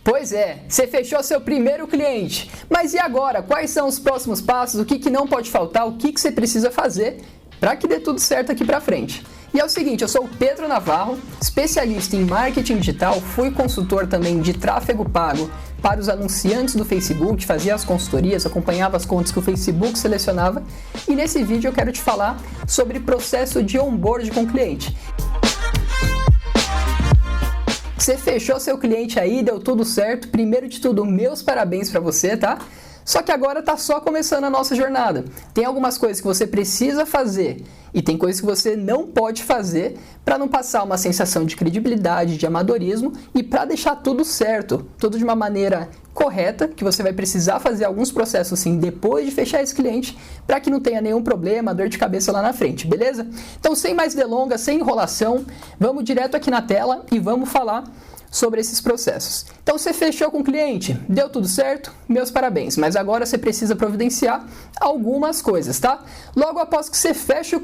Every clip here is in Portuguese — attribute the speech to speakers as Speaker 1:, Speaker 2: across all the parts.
Speaker 1: Pois é, você fechou seu primeiro cliente. Mas e agora? Quais são os próximos passos? O que não pode faltar? O que você precisa fazer para que dê tudo certo aqui para frente? E é o seguinte, eu sou o Pedro Navarro, especialista em marketing digital, fui consultor também de tráfego pago para os anunciantes do Facebook, fazia as consultorias, acompanhava as contas que o Facebook selecionava, e nesse vídeo eu quero te falar sobre processo de onboard com o cliente. Você fechou seu cliente aí, deu tudo certo, primeiro de tudo, meus parabéns para você, tá? Só que agora tá só começando a nossa jornada. Tem algumas coisas que você precisa fazer e tem coisas que você não pode fazer para não passar uma sensação de credibilidade, de amadorismo e para deixar tudo certo, tudo de uma maneira correta, que você vai precisar fazer alguns processos assim depois de fechar esse cliente para que não tenha nenhum problema, dor de cabeça lá na frente, beleza? Então, sem mais delongas, sem enrolação, vamos direto aqui na tela e vamos falar sobre esses processos. Então, você fechou com o cliente, deu tudo certo? Meus parabéns, mas agora você precisa providenciar algumas coisas, tá? Logo após que você fechou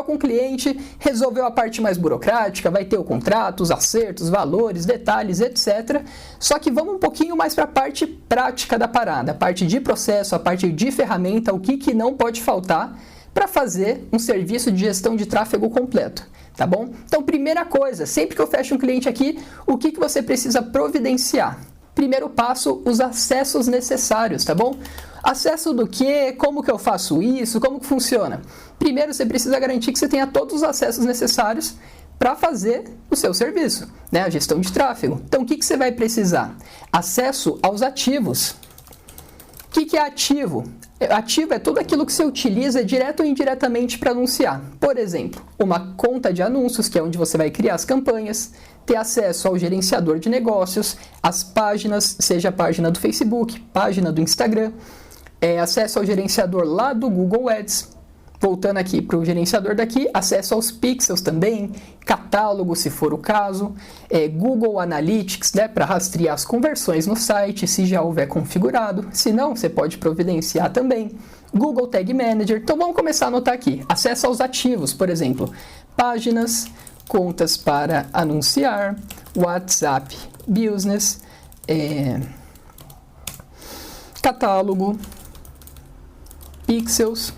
Speaker 1: com o cliente, resolveu a parte mais burocrática, vai ter o contrato, os acertos, valores, detalhes, etc. Só que vamos um pouquinho mais para a parte prática da parada, a parte de processo, a parte de ferramenta, o que não pode faltar para fazer um serviço de gestão de tráfego completo. Tá bom? Então, primeira coisa, sempre que eu fecho um cliente aqui, o que você precisa providenciar? Primeiro passo, os acessos necessários, tá bom? Acesso do quê? Como que eu faço isso? Como que funciona? Primeiro, você precisa garantir que você tenha todos os acessos necessários para fazer o seu serviço, né? A gestão de tráfego. Então, o que você vai precisar? Acesso aos ativos. O que é ativo? Ativo é tudo aquilo que você utiliza direto ou indiretamente para anunciar. Por exemplo, uma conta de anúncios, que é onde você vai criar as campanhas, ter acesso ao gerenciador de negócios, as páginas, seja a página do Facebook, página do Instagram, acesso ao gerenciador lá do Google Ads. Voltando aqui para o gerenciador daqui, acesso aos pixels também, catálogo se for o caso, Google Analytics, né, para rastrear as conversões no site, se já houver configurado, se não, você pode providenciar também, Google Tag Manager. Então vamos começar a anotar aqui, acesso aos ativos, por exemplo, páginas, contas para anunciar, WhatsApp Business, catálogo, pixels,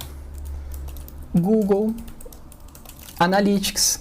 Speaker 1: Google Analytics,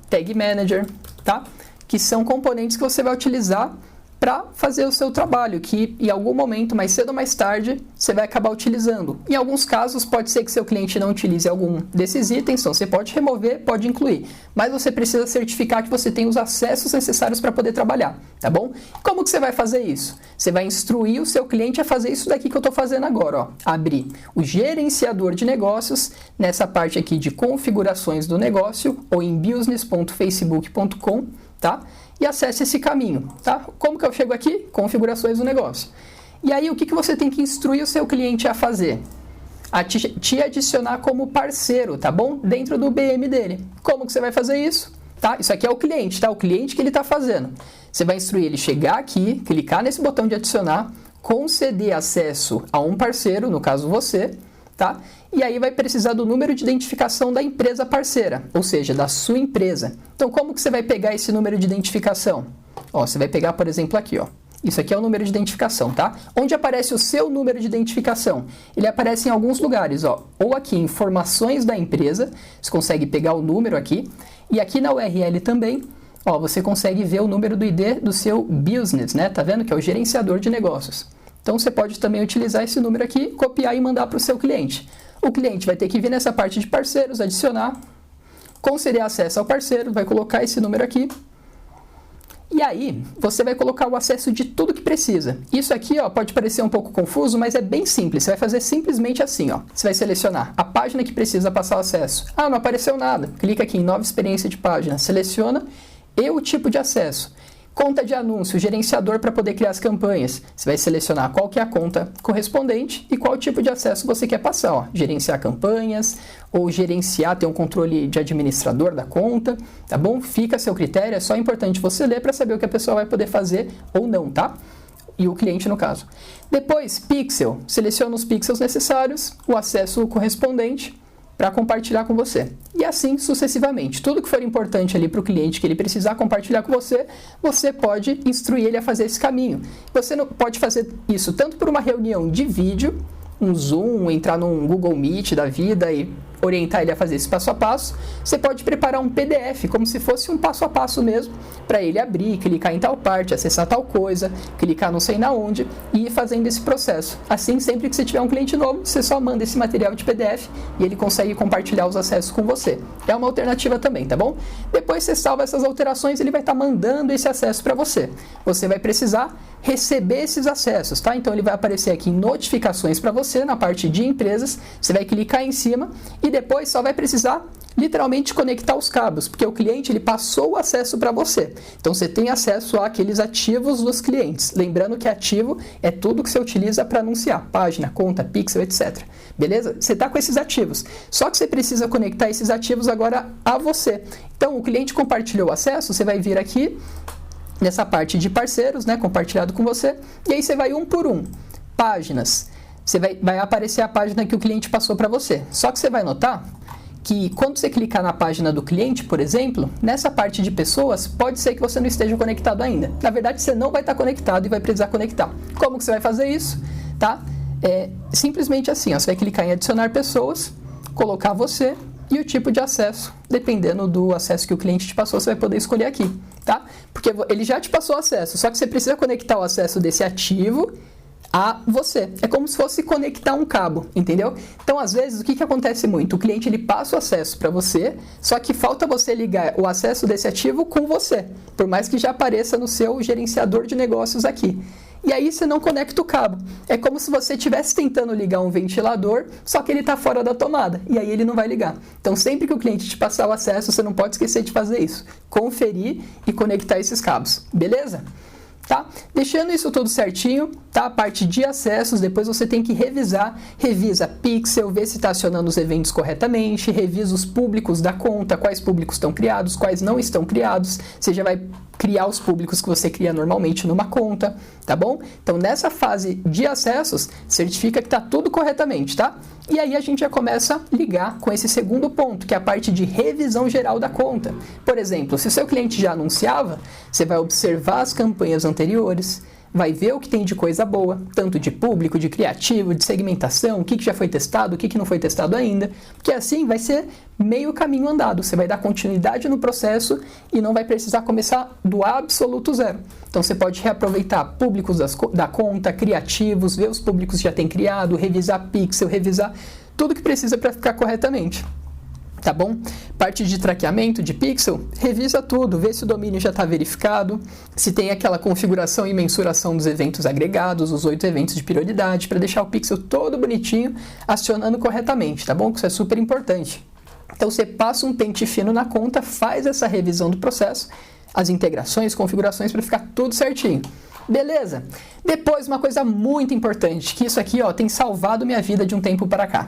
Speaker 1: Tag Manager, tá? Que são componentes que você vai utilizar para fazer o seu trabalho, que em algum momento, mais cedo ou mais tarde, você vai acabar utilizando. Em alguns casos, pode ser que seu cliente não utilize algum desses itens, então você pode remover, pode incluir, mas você precisa certificar que você tem os acessos necessários para poder trabalhar, tá bom? Como que você vai fazer isso? Você vai instruir o seu cliente a fazer isso daqui que eu estou fazendo agora, ó. Abrir o gerenciador de negócios, nessa parte aqui de configurações do negócio, ou em business.facebook.com, tá? E acesse esse caminho, tá? Como que eu chego aqui? Configurações do negócio. E aí, o que você tem que instruir o seu cliente a fazer? A te adicionar como parceiro, tá bom? Dentro do BM dele. Como que você vai fazer isso? Tá? Isso aqui é o cliente, tá? O cliente que ele está fazendo. Você vai instruir ele chegar aqui, clicar nesse botão de adicionar, conceder acesso a um parceiro, no caso você, tá? E aí vai precisar do número de identificação da empresa parceira, ou seja, da sua empresa. Então, como que você vai pegar esse número de identificação? Ó, você vai pegar, por exemplo, aqui, ó. Isso aqui é o número de identificação, tá? Onde aparece o seu número de identificação? Ele aparece em alguns lugares, ó. Ou aqui, informações da empresa, você consegue pegar o número aqui. E aqui na URL também, ó, você consegue ver o número do ID do seu business, né? Tá vendo? Que é o gerenciador de negócios. Então, você pode também utilizar esse número aqui, copiar e mandar para o seu cliente. O cliente vai ter que vir nessa parte de parceiros, adicionar, conceder acesso ao parceiro, vai colocar esse número aqui. E aí, você vai colocar o acesso de tudo que precisa. Isso aqui, ó, pode parecer um pouco confuso, mas é bem simples. Você vai fazer simplesmente assim, ó. Você vai selecionar a página que precisa passar o acesso. Ah, não apareceu nada. Clica aqui em Nova Experiência de Página. Seleciona e o tipo de acesso. Conta de anúncio, gerenciador para poder criar as campanhas. Você vai selecionar qual que é a conta correspondente e qual tipo de acesso você quer passar. Ó. Gerenciar campanhas ou gerenciar, ter um controle de administrador da conta, tá bom? Fica a seu critério, é só importante você ler para saber o que a pessoa vai poder fazer ou não, tá? E o cliente no caso. Depois, pixel. Seleciona os pixels necessários, o acesso correspondente, para compartilhar com você. E assim sucessivamente. Tudo que for importante ali para o cliente que ele precisar compartilhar com você, você pode instruir ele a fazer esse caminho. Você não pode fazer isso tanto por uma reunião de vídeo, um Zoom, entrar num Google Meet da vida e orientar ele a fazer esse passo a passo. Você pode preparar um PDF, como se fosse um passo a passo mesmo, para ele abrir, clicar em tal parte, acessar tal coisa, clicar não sei na onde e ir fazendo esse processo. Assim, sempre que você tiver um cliente novo, você só manda esse material de PDF e ele consegue compartilhar os acessos com você. É uma alternativa também, tá bom? Depois você salva essas alterações, ele vai estar mandando esse acesso para você. Você vai precisar receber esses acessos, tá? Então ele vai aparecer aqui em notificações para você, na parte de empresas, você vai clicar em cima e depois só vai precisar literalmente conectar os cabos, porque o cliente ele passou o acesso para você. Então você tem acesso àqueles ativos dos clientes. Lembrando que ativo é tudo que você utiliza para anunciar, página, conta, pixel, etc. Beleza? Você está com esses ativos. Só que você precisa conectar esses ativos agora a você. Então o cliente compartilhou o acesso, você vai vir aqui nessa parte de parceiros, né, compartilhado com você, e aí você vai um por um. Páginas. Você vai aparecer a página que o cliente passou para você. Só que você vai notar que quando você clicar na página do cliente, por exemplo, nessa parte de pessoas, pode ser que você não esteja conectado ainda. Na verdade, você não vai estar conectado e vai precisar conectar. Como que você vai fazer isso? Tá? Simplesmente assim, ó, você vai clicar em adicionar pessoas, colocar você e o tipo de acesso. Dependendo do acesso que o cliente te passou, você vai poder escolher aqui, tá? Porque ele já te passou o acesso, só que você precisa conectar o acesso desse ativo a você. É como se fosse conectar um cabo, entendeu? Então, às vezes, o que acontece muito? O cliente ele passa o acesso para você, só que falta você ligar o acesso desse ativo com você, por mais que já apareça no seu gerenciador de negócios aqui. E aí você não conecta o cabo. É como se você estivesse tentando ligar um ventilador, só que ele está fora da tomada, e aí ele não vai ligar. Então, sempre que o cliente te passar o acesso, você não pode esquecer de fazer isso. Conferir e conectar esses cabos, beleza? Tá? Deixando isso tudo certinho, tá? A parte de acessos, depois você tem que revisar, revisa pixel, vê se está acionando os eventos corretamente, revisa os públicos da conta, quais públicos estão criados, quais não estão criados, você já vai criar os públicos que você cria normalmente numa conta, tá bom? Então, nessa fase de acessos, certifica que está tudo corretamente, tá? E aí a gente já começa a ligar com esse segundo ponto, que é a parte de revisão geral da conta. Por exemplo, se o seu cliente já anunciava, você vai observar as campanhas anteriores, vai ver o que tem de coisa boa, tanto de público, de criativo, de segmentação, o que já foi testado, o que não foi testado ainda, porque assim vai ser meio caminho andado, você vai dar continuidade no processo e não vai precisar começar do absoluto zero. Então você pode reaproveitar públicos da conta, criativos, ver os públicos que já tem criado, revisar pixel, revisar tudo que precisa para ficar corretamente. Tá bom? Parte de traqueamento de pixel, revisa tudo, vê se o domínio já está verificado, se tem aquela configuração e mensuração dos eventos agregados, os 8 eventos de prioridade, para deixar o pixel todo bonitinho, acionando corretamente, tá bom? Isso é super importante. Então você passa um pente fino na conta, faz essa revisão do processo, as integrações, configurações para ficar tudo certinho. Beleza? Depois uma coisa muito importante, que isso aqui ó, tem salvado minha vida de um tempo para cá.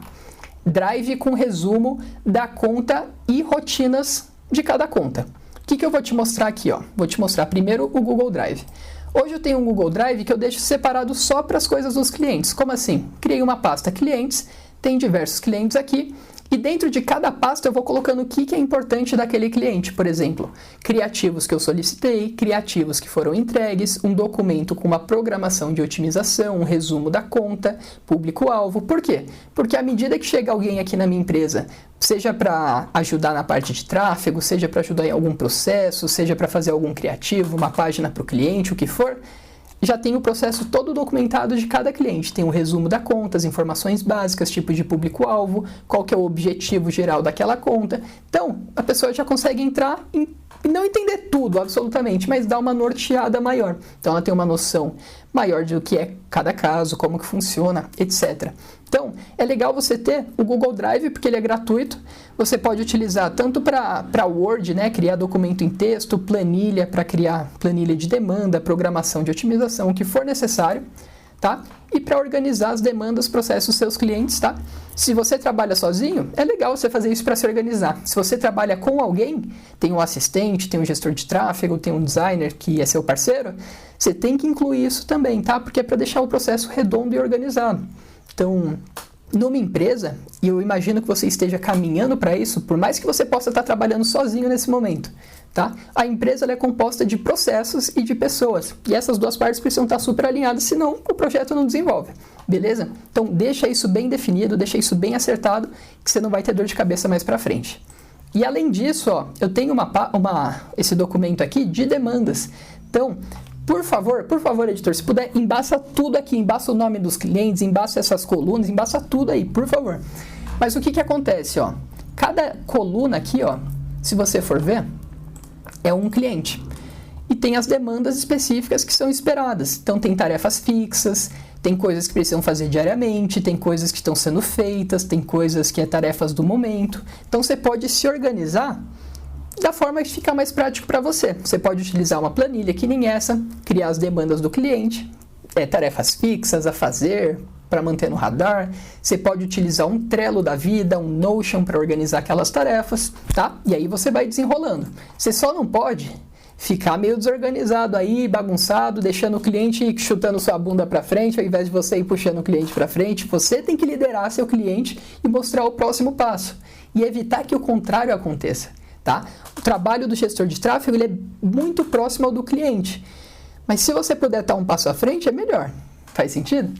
Speaker 1: Drive com resumo da conta e rotinas de cada conta. O que eu vou te mostrar aqui? Ó? Vou te mostrar primeiro o Google Drive. Hoje eu tenho um Google Drive que eu deixo separado só para as coisas dos clientes. Como assim? Criei uma pasta clientes, tem diversos clientes aqui, e dentro de cada pasta eu vou colocando o que é importante daquele cliente. Por exemplo, criativos que eu solicitei, criativos que foram entregues, um documento com uma programação de otimização, um resumo da conta, público-alvo. Por quê? Porque à medida que chega alguém aqui na minha empresa, seja para ajudar na parte de tráfego, seja para ajudar em algum processo, seja para fazer algum criativo, uma página para o cliente, o que for, já tem o processo todo documentado de cada cliente. Tem um resumo da conta, as informações básicas, tipo de público-alvo, qual que é o objetivo geral daquela conta. Então, a pessoa já consegue entrar e não entender tudo, absolutamente, mas dar uma norteada maior. Então, ela tem uma noção maior do que é cada caso, como que funciona, etc. Então, é legal você ter o Google Drive, porque ele é gratuito. Você pode utilizar tanto para Word, né, criar documento em texto, planilha para criar planilha de demanda, programação de otimização, o que for necessário, tá? E para organizar as demandas, processos dos seus clientes, tá? Se você trabalha sozinho, é legal você fazer isso para se organizar. Se você trabalha com alguém, tem um assistente, tem um gestor de tráfego, tem um designer que é seu parceiro, você tem que incluir isso também, tá? Porque é para deixar o processo redondo e organizado. Então, numa empresa, e eu imagino que você esteja caminhando para isso, por mais que você possa estar trabalhando sozinho nesse momento, tá? A empresa ela é composta de processos e de pessoas, e essas duas partes precisam estar super alinhadas, senão o projeto não desenvolve, beleza? Então deixa isso bem definido, deixa isso bem acertado, que você não vai ter dor de cabeça mais para frente. E além disso, ó, eu tenho esse documento aqui de demandas. Então, por favor, editor, se puder, embaça tudo aqui, embaça o nome dos clientes, embaça essas colunas, embaça tudo aí, por favor. Mas o que acontece, ó? Cada coluna aqui, ó, se você for ver, é um cliente. E tem as demandas específicas que são esperadas. Então, tem tarefas fixas, tem coisas que precisam fazer diariamente, tem coisas que estão sendo feitas, tem coisas que é tarefas do momento. Então, você pode se organizar da forma que ficar mais prático para você. Você pode utilizar uma planilha que nem essa, criar as demandas do cliente, tarefas fixas a fazer para manter no radar. Você pode utilizar um Trello da vida, um Notion para organizar aquelas tarefas, tá? E aí você vai desenrolando. Você só não pode ficar meio desorganizado aí, bagunçado, deixando o cliente chutando sua bunda para frente, ao invés de você ir puxando o cliente para frente. Você tem que liderar seu cliente e mostrar o próximo passo e evitar que o contrário aconteça, tá? O trabalho do gestor de tráfego ele é muito próximo ao do cliente, mas se você puder estar um passo à frente, é melhor. Faz sentido?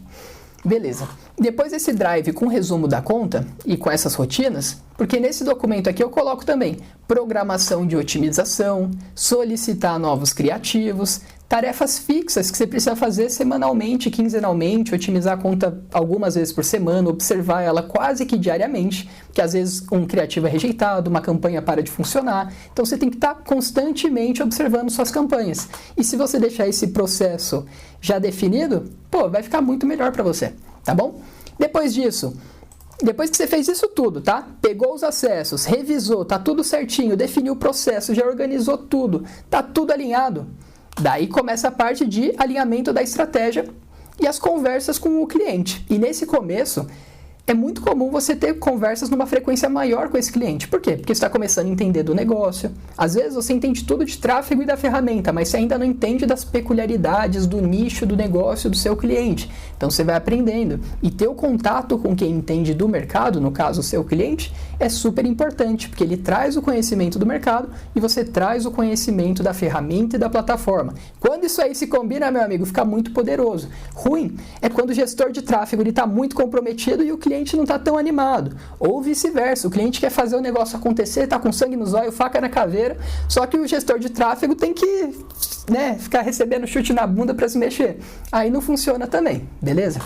Speaker 1: Beleza. Depois desse drive com resumo da conta e com essas rotinas, porque nesse documento aqui eu coloco também programação de otimização, solicitar novos criativos, tarefas fixas que você precisa fazer semanalmente, quinzenalmente, otimizar a conta algumas vezes por semana, observar ela quase que diariamente, porque às vezes um criativo é rejeitado, uma campanha para de funcionar, então você tem que estar constantemente observando suas campanhas. E se você deixar esse processo já definido, vai ficar muito melhor para você, tá bom? Depois disso, depois que você fez isso tudo, tá? Pegou os acessos, revisou, tá tudo certinho, definiu o processo, já organizou tudo, tá tudo alinhado. Daí começa a parte de alinhamento da estratégia e as conversas com o cliente. E nesse começo, é muito comum você ter conversas numa frequência maior com esse cliente. Por quê? Porque você está começando a entender do negócio. Às vezes você entende tudo de tráfego e da ferramenta, mas você ainda não entende das peculiaridades do nicho do negócio do seu cliente. Então você vai aprendendo. E ter o contato com quem entende do mercado, no caso o seu cliente, é super importante, porque ele traz o conhecimento do mercado e você traz o conhecimento da ferramenta e da plataforma. Quando isso aí se combina, meu amigo, fica muito poderoso. Ruim é quando o gestor de tráfego está muito comprometido e o cliente não está tão animado. Ou vice-versa, o cliente quer fazer o negócio acontecer, está com sangue nos olhos, faca na caveira, só que o gestor de tráfego tem que, ficar recebendo chute na bunda para se mexer. Aí não funciona também, beleza?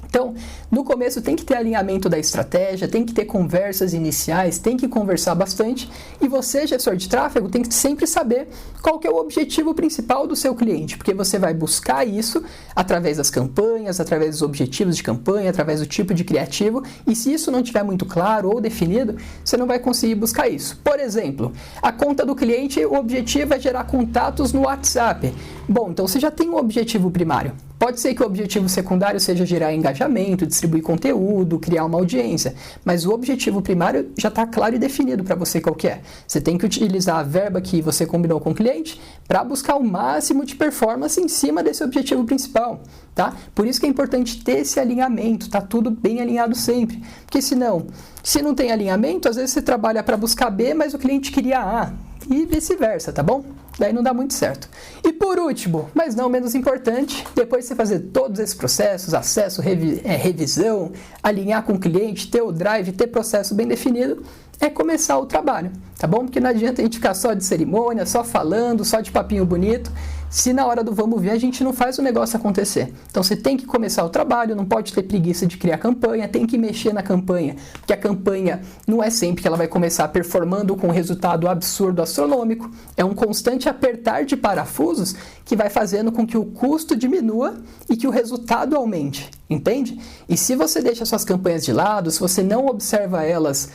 Speaker 1: Então, no começo tem que ter alinhamento da estratégia, tem que ter conversas iniciais, tem que conversar bastante e você, gestor de tráfego, tem que sempre saber qual que é o objetivo principal do seu cliente, porque você vai buscar isso através das campanhas, através dos objetivos de campanha, através do tipo de criativo, e se isso não estiver muito claro ou definido, você não vai conseguir buscar isso. Por exemplo, a conta do cliente, o objetivo é gerar contatos no WhatsApp. Bom, então você já tem um objetivo primário. Pode ser que o objetivo secundário seja gerar engajamento, distribuir conteúdo, criar uma audiência, mas o objetivo primário já está claro e definido para você qual que é. Você tem que utilizar a verba que você combinou com o cliente para buscar o máximo de performance em cima desse objetivo principal, tá? Por isso que é importante ter esse alinhamento, tá tudo bem alinhado sempre, porque senão, se não tem alinhamento, às vezes você trabalha para buscar B, mas o cliente queria A, e vice-versa, tá bom? Daí não dá muito certo. E por último, mas não menos importante, depois de você fazer todos esses processos, acesso, revisão, alinhar com o cliente, ter o drive, ter processo bem definido, é começar o trabalho, tá bom? Porque não adianta a gente ficar só de cerimônia, só falando, só de papinho bonito, se na hora do vamos ver a gente não faz o negócio acontecer. Então você tem que começar o trabalho, não pode ter preguiça de criar campanha, tem que mexer na campanha, porque a campanha não é sempre que ela vai começar performando com um resultado absurdo, astronômico, é um constante apertar de parafusos que vai fazendo com que o custo diminua e que o resultado aumente, entende? E se você deixa suas campanhas de lado, se você não observa elas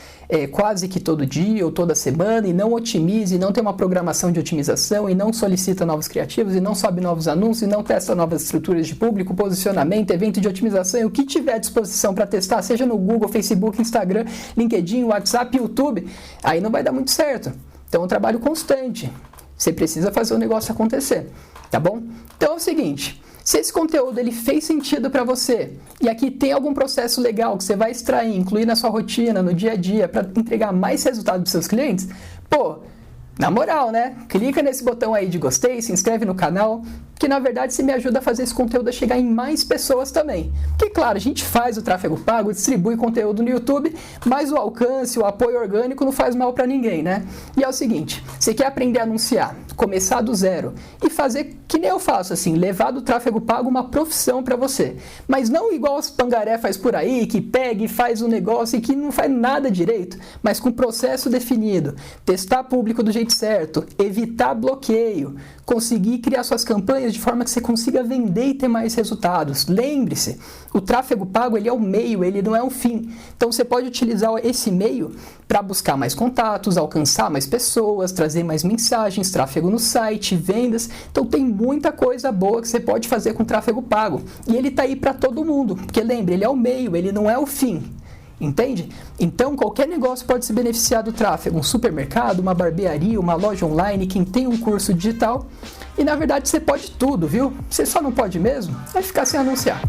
Speaker 1: quase que todo dia ou toda semana e não otimiza, e não tem uma programação de otimização e não solicita novos criativos e não sobe novos anúncios e não testa novas estruturas de público, posicionamento, evento de otimização e o que tiver à disposição para testar, seja no Google, Facebook, Instagram, LinkedIn, WhatsApp, YouTube, aí não vai dar muito certo. Então é um trabalho constante. Você precisa fazer o negócio acontecer, tá bom? Então é o seguinte, Se esse conteúdo ele fez sentido para você e aqui tem algum processo legal que você vai extrair, incluir na sua rotina, no dia a dia, para entregar mais resultado para seus clientes, pô, na moral, né? Clica nesse botão aí de gostei, se inscreve no canal, que na verdade você me ajuda a fazer esse conteúdo a chegar em mais pessoas também. Porque, claro, a gente faz o tráfego pago, distribui conteúdo no YouTube, mas o alcance, o apoio orgânico não faz mal para ninguém, né? E é o seguinte, você quer aprender a anunciar, começar do zero e fazer que nem eu faço, assim, levar do tráfego pago uma profissão para você. Mas não igual os pangaré faz por aí, que pega e faz um negócio e que não faz nada direito, mas com processo definido, testar público do jeito certo, evitar bloqueio, conseguir criar suas campanhas de forma que você consiga vender e ter mais resultados. Lembre-se, o tráfego pago ele é o meio, ele não é o fim. Então você pode utilizar esse meio para buscar mais contatos, alcançar mais pessoas, trazer mais mensagens, tráfego no site, vendas. Então tem muita coisa boa que você pode fazer com tráfego pago. E ele está aí para todo mundo, porque lembre, ele é o meio, ele não é o fim. Entende? Então, qualquer negócio pode se beneficiar do tráfego. Um supermercado, uma barbearia, uma loja online, quem tem um curso digital. E, na verdade, você pode tudo, viu? Você só não pode mesmo é ficar sem anunciar.